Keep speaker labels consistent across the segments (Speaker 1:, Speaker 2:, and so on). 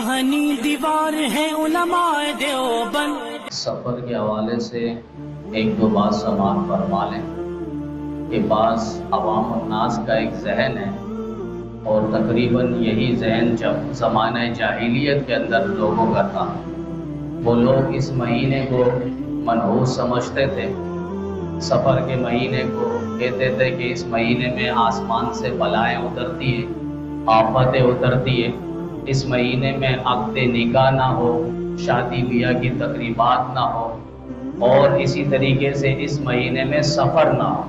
Speaker 1: آہنی دیوار ہے علماء دیوبند۔
Speaker 2: سفر کے حوالے سے ایک دو بات سماعت فرما لیں کہ بعض عوام الناس کا ایک ذہن ہے اور تقریباً یہی ذہن جب زمانہ جاہلیت کے اندر لوگوں کا تھا۔ وہ لوگ اس مہینے کو منحوس سمجھتے تھے، سفر کے مہینے کو کہتے تھے کہ اس مہینے میں آسمان سے بلائیں اترتی ہیں، آفتیں اترتی ہیں، اس مہینے میں عقد نکاح نہ ہو، شادی بیاہ کی تقریبات نہ ہو، اور اسی طریقے سے اس مہینے میں سفر نہ ہو۔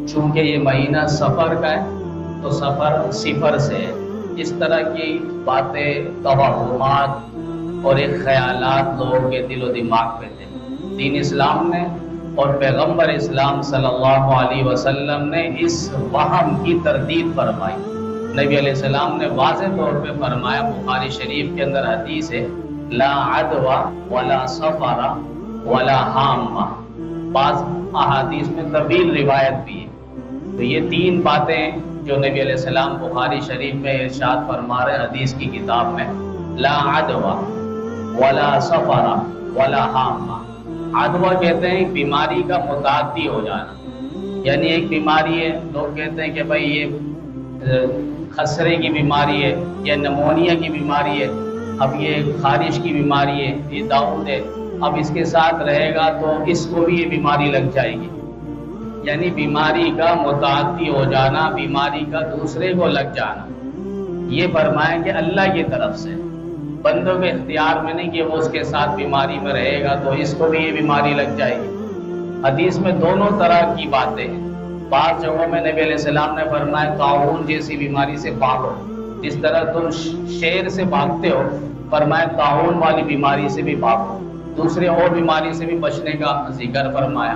Speaker 2: چونکہ یہ مہینہ سفر کا ہے تو سفر صفر سے ہے۔ اس طرح کی باتیں، توہمات اور ایک خیالات لوگوں کے دل و دماغ میں تھے۔ دین اسلام نے اور پیغمبر اسلام صلی اللہ علیہ وسلم نے اس وہم کی تردید فرمائی۔ نبی علیہ السلام نے واضح طور پہ فرمایا، بخاری شریف کے اندر حدیث ہے، لا عدوى ولا سفر ولا حامہ۔ بعض احادیث میں طویل روایت بھی ہے۔ تو یہ تین باتیں جو نبی علیہ السلام بخاری شریف میں ارشاد فرما رہے حدیث کی کتاب میں، لا عدوى ولا سفر ولا حامہ۔ عدوہ کہتے ہیں بیماری کا متعدی ہو جانا، یعنی ایک بیماری ہے، لوگ کہتے ہیں کہ بھائی یہ خسرے کی بیماری ہے یا نمونیا کی بیماری ہے، اب یہ خارش کی بیماری ہے، یہ داؤد ہے، اب اس کے ساتھ رہے گا تو اس کو بھی یہ بیماری لگ جائے گی۔ یعنی بیماری کا متعدی ہو جانا، بیماری کا دوسرے کو لگ جانا، یہ فرمائیں کہ اللہ کی طرف سے، بندوں کے اختیار میں نہیں کہ وہ اس کے ساتھ بیماری میں رہے گا تو اس کو بھی یہ بیماری لگ جائے گی۔ حدیث میں دونوں طرح کی باتیں ہیں۔ بعض جگہوں میں نبی علیہ السلام نے فرمایا طاعون جیسی بیماری سے بھاگو، جس طرح تم شیر سے بھاگتے ہو، فرمایا طاعون والی بیماری سے بھی بھاگو، دوسرے اور بیماری سے بھی بچنے کا ذکر فرمایا۔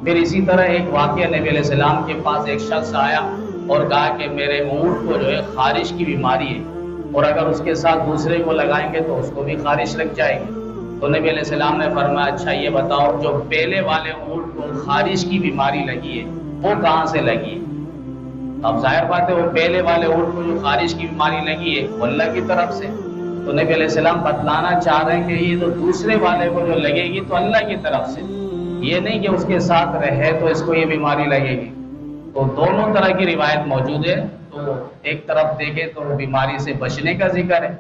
Speaker 2: پھر اسی طرح ایک واقعہ، نبی علیہ السلام کے پاس ایک شخص آیا اور کہا کہ میرے اونٹ کو جو ہے خارش کی بیماری ہے، اور اگر اس کے ساتھ دوسرے کو لگائیں گے تو اس کو بھی خارش لگ جائے گی۔ تو نبی علیہ السلام نے فرمایا اچھا یہ بتاؤ، جو پہلے والے اونٹ کو خارش کی بیماری لگی ہے وہ کہاں سے لگی ہے؟ اب ظاہر بات ہے وہ پہلے والے اونٹ کو جو خارش کی بیماری لگی ہے وہ اللہ کی طرف سے۔ تو نبی علیہ السلام بتلانا چاہ رہے ہیں کہ یہ تو دوسرے والے کو جو لگے گی تو اللہ کی طرف سے، یہ نہیں کہ اس کے ساتھ رہے تو اس کو یہ بیماری لگے گی۔ تو دونوں طرح کی روایت موجود ہے۔ تو ایک طرف دیکھیں تو بیماری سے بچنے کا ذکر ہے،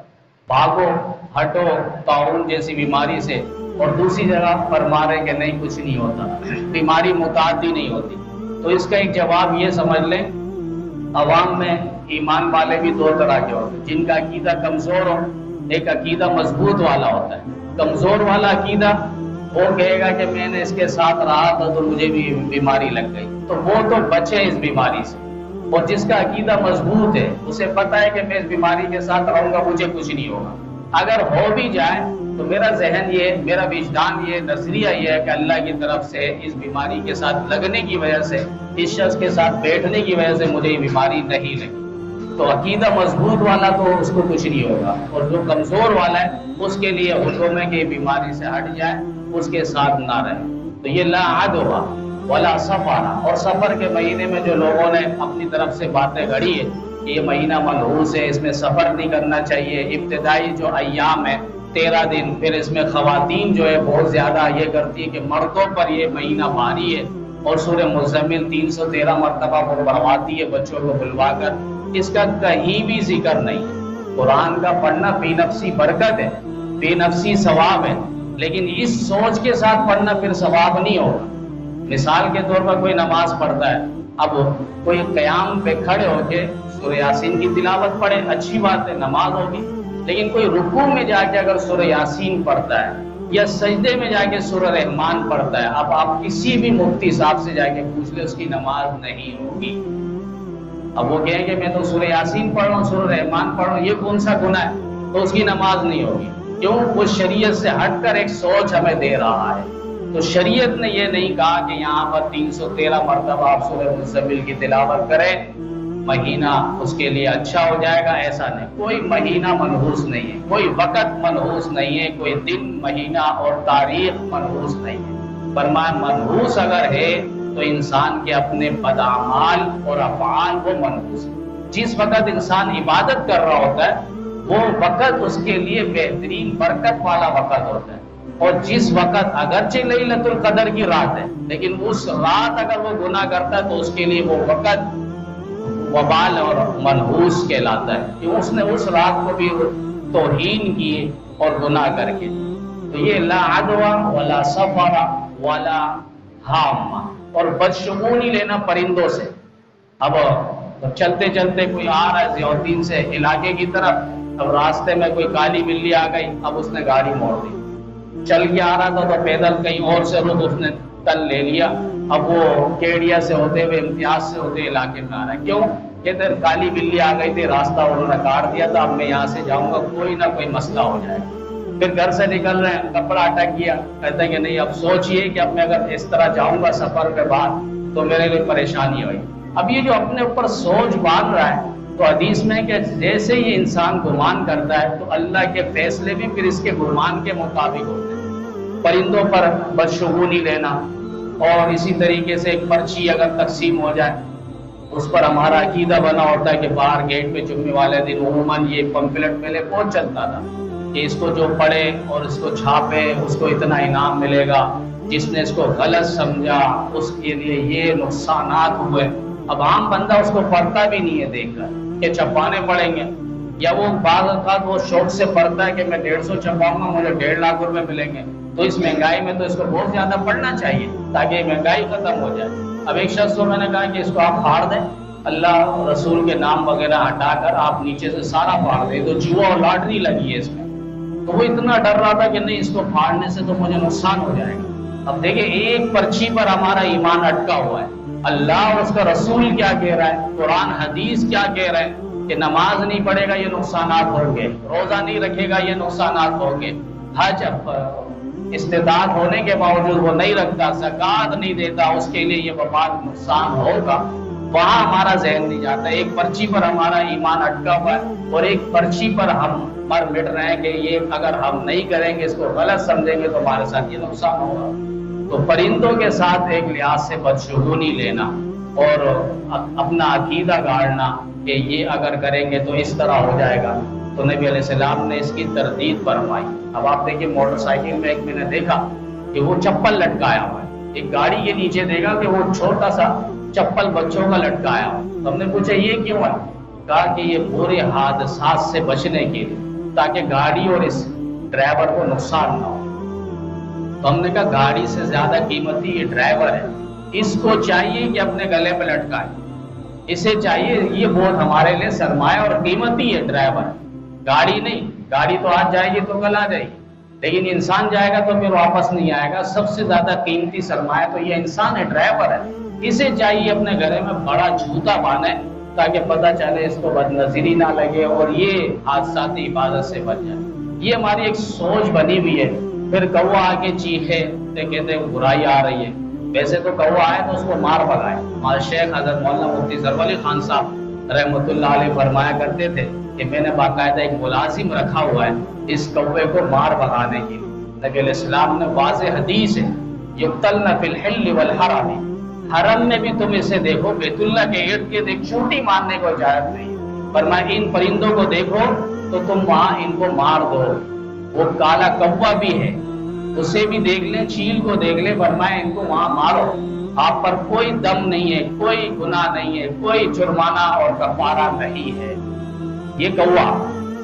Speaker 2: بھاگو ہٹو طاعون جیسی بیماری سے، اور دوسری جگہ فرما رہے کہ نہیں کچھ نہیں ہوتا، بیماری متعدی نہیں ہوتی۔ تو اس کا ایک جواب یہ سمجھ لیں، عوام میں ایمان والے بھی دو طرح کے ہوتے ہیں، جن کا عقیدہ کمزور ہو، ایک عقیدہ مضبوط والا ہوتا ہے۔ کمزور والا عقیدہ وہ کہے گا کہ میں نے اس کے ساتھ رہا تھا تو مجھے بھی بیماری لگ گئی، تو وہ تو بچے اس بیماری سے۔ اور جس کا عقیدہ مضبوط ہے، اسے پتہ ہے کہ میں اس بیماری کے ساتھ رہوں گا مجھے کچھ نہیں ہوگا، اگر ہو بھی جائے تو میرا ذہن یہ، میرا وجدان یہ، نظریہ یہ ہے کہ اللہ کی طرف سے اس بیماری کے ساتھ لگنے کی وجہ سے، اس شخص کے ساتھ بیٹھنے کی وجہ سے مجھے یہ بیماری نہیں لگی۔ تو عقیدہ مضبوط والا تو اس کو کچھ نہیں ہوگا، اور جو کمزور والا ہے اس کے لیے حکم ہے کہ یہ بیماری سے ہٹ جائے، اس کے ساتھ نہ رہے۔ تو یہ لا عدوى ولا سفر، اور سفر کے مہینے میں جو لوگوں نے اپنی طرف سے باتیں گھڑی ہے کہ یہ مہینہ منحوس ہے، اس میں سفر نہیں کرنا چاہیے، ابتدائی جو ایام ہے 13 دن، پھر اس میں خواتین جو ہے بہت زیادہ یہ کرتی ہے کہ مردوں پر یہ مہینہ بھاری ہے، اور سورہ مزمل 313 مرتبہ وہ پڑھواتی ہے بچوں کو بلوا کر، اس کا کہیں بھی ذکر نہیں ہے۔ قرآن کا پڑھنا بے نفسی برکت ہے، بے نفسی ثواب ہے، لیکن اس سوچ کے ساتھ پڑھنا پھر ثواب نہیں ہوگا۔ مثال کے طور پر کوئی نماز پڑھتا ہے، اب کوئی قیام پہ کھڑے ہو کے سورہ یاسین کی تلاوت پڑھے، اچھی بات ہے، نماز ہوگی، لیکن کوئی رکوع میں جا کے اگر سورہ یاسین پڑھتا ہے یا سجدے میں جا کے سورہ رحمان پڑھتا ہے، اب آپ کسی بھی مفتی صاحب سے جا کے پوچھ لیں، اس کی نماز نہیں ہوگی۔ اب وہ کہیں کہ میں تو سورہ یاسین پڑھ رہا ہوں، سورہ رحمان پڑھ رہا ہوں، یہ کون سا گناہ ہے؟ تو اس کی نماز نہیں ہوگی۔ کیوں؟ وہ شریعت سے ہٹ کر ایک سوچ ہمیں دے رہا ہے۔ تو شریعت نے یہ نہیں کہا کہ یہاں پر 313 مرتبہ آپ سورہ مزمل کی تلاوت کریں، مہینہ اس کے لیے اچھا ہو جائے گا، ایسا نہیں۔ کوئی مہینہ منحوس نہیں ہے، کوئی وقت منحوس نہیں ہے، کوئی دن، مہینہ اور تاریخ منحوس نہیں ہے۔ فرمایا منحوس اگر ہے تو انسان کے اپنے بداعمال اور افعال وہ منحوس ہے۔ جس وقت انسان عبادت کر رہا ہوتا ہے وہ وقت اس کے لیے بہترین برکت والا وقت ہوتا ہے. اور جس وقت اگرچہ لیلۃ القدر کی رات ہے لیکن اس رات اگر وہ گناہ کرتا ہے تو اس کے لیے وہ وقت وبال اور منحوس کہلاتا ہے کہ اس نے اس رات کو بھی توہین کیے اور گناہ کر کے. تو یہ لا عدوہ ولا سفر ولا حامہ، اور بدشگونی لینا پرندوں سے. اب چلتے چلتے کوئی آ رہا ہے ضیاءالدین سے علاقے کی طرف، اب راستے میں کوئی کالی بلی آ گئی، اب اس نے گاڑی موڑ دی. چل کے آ رہا تھا تو پیدل کہیں اور سے رخ اس نے تل لے لیا. اب وہ کیڑیا سے ہوتے ہوئے امتیاز سے ہوتے علاقے میں آ رہا ہے. کیوں؟ کہتے ہیں کالی بلی آ گئی تھی، راستہ انہوں نے کاٹ دیا تھا، اب میں یہاں سے جاؤں گا کوئی نہ کوئی مسئلہ ہو جائے گا. پھر گھر سے نکل رہے ہیں، کپڑا اٹک گیا، کہتے ہیں کہ نہیں اب سوچئے کہ اب میں اگر اس طرح جاؤں گا سفر کے بعد تو میرے لیے پریشانی ہوئی. اب یہ جو اپنے اوپر سوچ باندھ رہا ہے تو حدیث میں کہ جیسے یہ انسان گمان کرتا ہے تو اللہ کے فیصلے بھی پھر اس کے گمان کے مطابق ہوتے ہیں. پرندوں پر بدشگونی لینا، اور اسی طریقے سے ایک پرچی اگر تقسیم ہو جائے اس پر ہمارا عقیدہ بنا ہوتا ہے کہ باہر گیٹ پہ جمعے والے دن عموماً یہ پمفلٹ پہلے پہنچ چلتا تھا کہ اس کو جو پڑھے اور اس کو چھاپے اس کو اتنا انعام ملے گا، جس نے اس کو غلط سمجھا اس کے لیے یہ نقصانات ہوئے. اب عام بندہ اس کو پڑھتا بھی نہیں ہے دیکھ کر کہ چھپانے پڑیں گے، یا وہ بعض اوقات وہ شوق سے پڑھتا ہے کہ میں 150 چھپاؤں گا مجھے 1.5 لاکھ روپے ملیں گے. تو اس مہنگائی میں تو اس کو بہت زیادہ پڑھنا چاہیے تاکہ یہ مہنگائی ختم ہو جائے. اب ایک شخص کو میں نے کہا کہ اس کو آپ پھاڑ دیں، اللہ رسول کے نام وغیرہ ہٹا کر آپ نیچے سے سارا پھاڑ دیں، تو جوا اور لاٹری لگی ہے اس میں. تو وہ اتنا ڈر رہا تھا کہ نہیں اس کو پھاڑنے سے تو مجھے نقصان ہو جائے گا. اب دیکھیں ایک پرچی پر ہمارا ایمان اٹکا ہوا ہے. اللہ اور اس کا رسول کیا کہہ رہا ہے، قرآن حدیث کیا کہہ رہے ہیں کہ نماز نہیں پڑھے گا یہ نقصانات ہوں گے، روزہ نہیں رکھے گا یہ نقصانات ہوں گے، حج استطاعت ہونے کے باوجود وہ نہیں رکھتا، زکوٰۃ نہیں دیتا، اس کے لیے یہ وبال نقصان ہوگا. وہاں ہمارا ذہن نہیں جاتا. ایک پرچی پر ہمارا ایمان اٹکا ہوا ہے اور ایک پرچی پر ہم مر مٹ رہے ہیں کہ یہ اگر ہم نہیں کریں گے، اس کو غلط سمجھیں گے تو ہمارے ساتھ یہ نقصان ہوگا. تو پرندوں کے ساتھ ایک لحاظ سے بدشگونی لینا اور اپنا عقیدہ گاڑنا کہ یہ اگر کریں گے تو اس طرح ہو جائے گا، تو نبی علیہ السلام نے اس کی تردید فرمائی. اب آپ دیکھیں موٹر سائیکل میں ایک میں نے دیکھا کہ وہ چپل لٹکایا ہوا ہے، ایک گاڑی کے نیچے دیکھا کہ وہ چھوٹا سا چپل بچوں کا لٹکایا ہوا. تو ہم نے پوچھا یہ کیوں ہے؟ کہا کہ یہ برے حادثات سے بچنے کے لیے تاکہ گاڑی اور اس ڈرائیور کو نقصان نہ ہو. تو ہم نے کہا گاڑی سے زیادہ قیمتی یہ ڈرائیور ہے، اس کو چاہیے کہ اپنے گلے پہ لٹکائے، اسے چاہیے، یہ بہت ہمارے لیے سرمایہ اور قیمتی ہے ڈرائیور، گاڑی نہیں. گاڑی تو آج جائے گی تو کل آ جائے گی، لیکن انسان جائے گا تو پھر واپس نہیں آئے گا. سب سے زیادہ قیمتی سرمایہ تو یہ انسان ہے، ڈرائیور ہے. اسے چاہیے اپنے گلے میں بڑا جوتا باندھے تاکہ پتہ چلے اس کو بد نظری نہ لگے اور یہ حادثاتی حفاظت سے بچ جائے. یہ ہماری ایک سوچ بنی ہوئی ہے. پھر کوا آ کے چیخے تو کہتے ہیں برائی آ رہی ہے. ویسے تو کوا آئے تو اس کو مار بھگائے. ہمارے شیخ حضرت مولانا مفتی ظفر علی خان صاحب رحمۃ اللہ علیہ فرمایا کرتے تھے کہ میں نے باقاعدہ ایک ملازم رکھا ہوا ہے اس کوے کو مار بھگانے کے لیے. نبی علیہ السلام نے واضح حدیث ہے یقتلن فی الحل والحرام، حرم میں بھی تم اسے دیکھو، بیت اللہ کے ارد گرد ایک چونٹی مارنے کو اجازت نہیں. فرمایا ان پرندوں کو دیکھو تو تم وہاں ان کو مار دو. وہ کالا کوا بھی ہے اسے بھی دیکھ لیں، چیل کو دیکھ لیں، فرمایا ان کو وہاں مارو. آپ پر کوئی دم نہیں ہے، کوئی گناہ نہیں ہے، کوئی جرمانہ اور کفارہ نہیں ہے. یہ کوا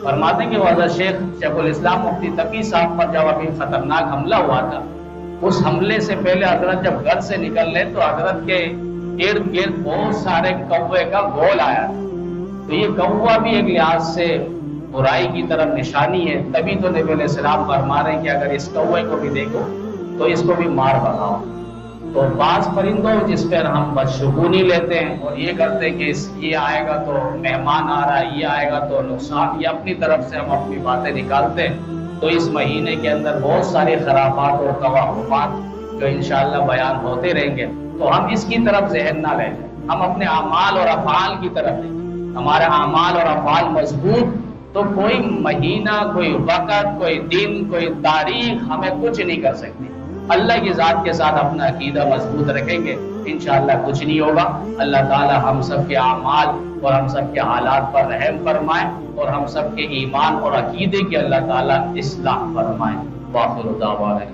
Speaker 2: فرماتے ہیں کہ حضرت شیخ الاسلام مفتی تقی صاحب پر جب ابھی خطرناک حملہ ہوا تھا، اس حملے سے پہلے حضرت جب گھر سے نکل لے تو حضرت کے ارد گرد بہت سارے کوے کا گول آیا تھا. تو یہ کوا بھی ایک لحاظ سے برائی کی طرف نشانی ہے. تبھی تو نبی علیہ السلام فرما رہے ہیں کہ اگر اس کوے کو بھی دیکھو تو اس کو بھی مار بھگاؤ. تو بعض پرندوں جس پر ہم بدشگونی لیتے ہیں اور یہ کرتے ہیں کہ یہ آئے گا تو مہمان آ رہا ہے، یہ آئے گا تو نقصان، یہ اپنی طرف سے ہم اپنی باتیں نکالتے ہیں. تو اس مہینے کے اندر بہت سارے خرافات اور توہمات جو انشاءاللہ بیان ہوتے رہیں گے. تو ہم اس کی طرف ذہن نہ لیں، ہم اپنے اعمال اور افعال کی طرف لیں. ہمارے اعمال اور افعال مضبوط تو کوئی مہینہ، کوئی وقت، کوئی دن، کوئی تاریخ ہمیں کچھ نہیں کر سکتی. اللہ کی ذات کے ساتھ اپنا عقیدہ مضبوط رکھیں گے انشاءاللہ کچھ نہیں ہوگا۔ اللہ تعالی ہم سب کے اعمال اور ہم سب کے حالات پر رحم فرمائے اور ہم سب کے ایمان اور عقیدے کی اللہ تعالی اصلاح فرمائے۔ وآخر دعوانا